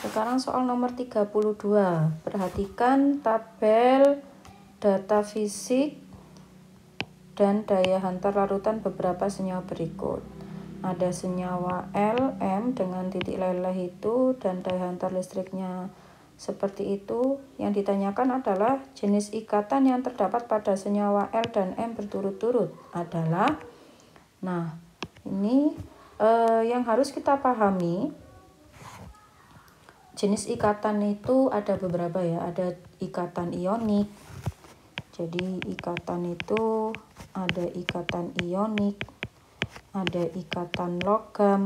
Sekarang soal nomor 32. Perhatikan tabel data fisik dan daya hantar larutan beberapa senyawa berikut. Ada senyawa L, M dengan titik leleh itu dan daya hantar listriknya seperti itu. Yang ditanyakan adalah jenis ikatan yang terdapat pada senyawa L dan M berturut-turut adalah. Nah, ini yang harus kita pahami. Jenis ikatan itu ada beberapa ya, ada ikatan ionik. Jadi ikatan itu ada ikatan ionik, ada ikatan logam,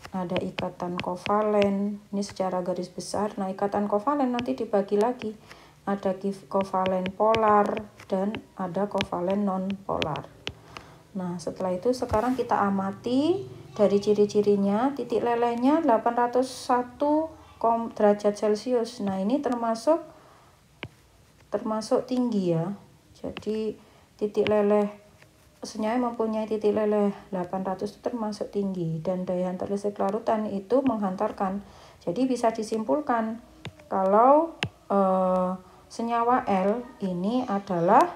ada ikatan kovalen. Ini secara garis besar. Nah, ikatan kovalen nanti dibagi lagi. Ada kovalen polar dan ada kovalen non polar. Nah, setelah itu sekarang kita amati dari ciri-cirinya. Titik lelehnya 801 derajat Celcius. Nah, ini termasuk tinggi ya. Jadi titik leleh senyawa mempunyai titik leleh 800 itu termasuk tinggi, dan daya hantar listrik larutan itu menghantarkan. Jadi bisa disimpulkan kalau senyawa L ini adalah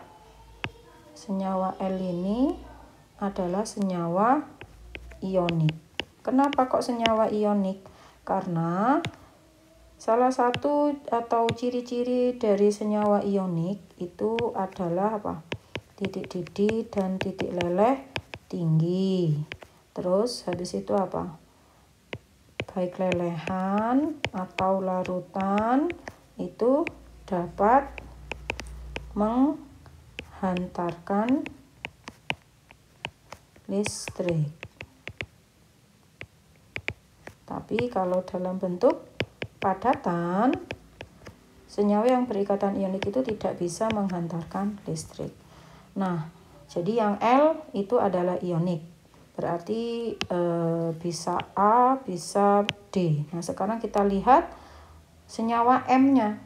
senyawa ionik. Kenapa kok senyawa ionik? Karena salah satu atau ciri-ciri dari senyawa ionik itu adalah apa? Titik didih dan titik leleh tinggi. Terus habis itu apa? Baik lelehan atau larutan itu dapat menghantarkan listrik. Tapi kalau dalam bentuk padatan, senyawa yang berikatan ionik itu tidak bisa menghantarkan listrik. Nah, jadi yang L itu adalah ionik. Berarti bisa A, bisa D. Nah, sekarang kita lihat senyawa M-nya.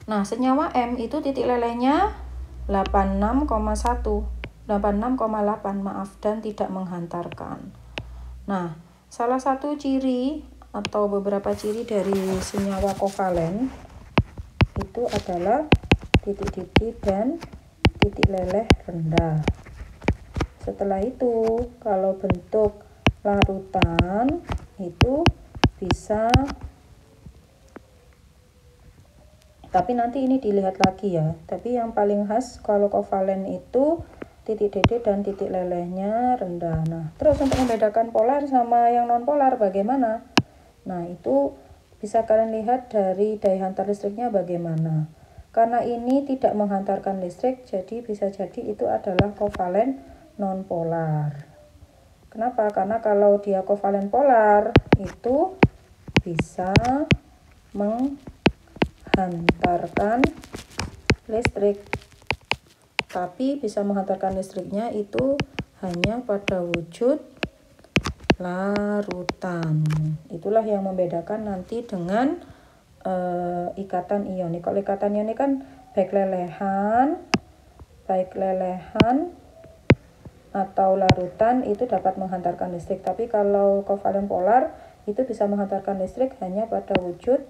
Nah, senyawa M itu titik lelehnya 86,8 dan tidak menghantarkan. Nah, salah satu ciri atau beberapa ciri dari senyawa kovalen itu adalah titik didih dan titik leleh rendah. Setelah itu, kalau bentuk larutan itu bisa, tapi nanti ini dilihat lagi ya. Tapi yang paling khas kalau kovalen itu titik didih dan titik lelehnya rendah. Nah, terus untuk membedakan polar sama yang non polar bagaimana? Nah, itu bisa kalian lihat dari daya hantar listriknya bagaimana. Karena ini tidak menghantarkan listrik, jadi bisa jadi itu adalah kovalen non polar. Kenapa? Karena kalau dia kovalen polar itu bisa menghantarkan listrik. Tapi bisa menghantarkan listriknya itu hanya pada wujud larutan. Itulah yang membedakan nanti dengan ikatan ionik. Kalau ikatan ionik kan baik lelehan atau larutan itu dapat menghantarkan listrik. Tapi kalau kovalen polar itu bisa menghantarkan listrik hanya pada wujud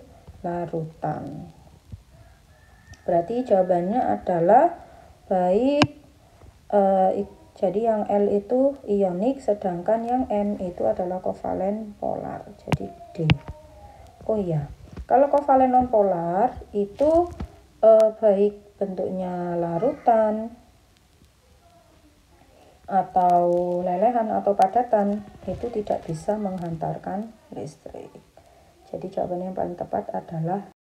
larutan. Berarti jawabannya adalah baik. Jadi yang L itu ionik, sedangkan yang M itu adalah kovalen polar. Jadi D. Oh iya, kalau kovalen non polar itu baik bentuknya larutan atau lelehan atau padatan itu tidak bisa menghantarkan listrik. Jadi jawaban yang paling tepat adalah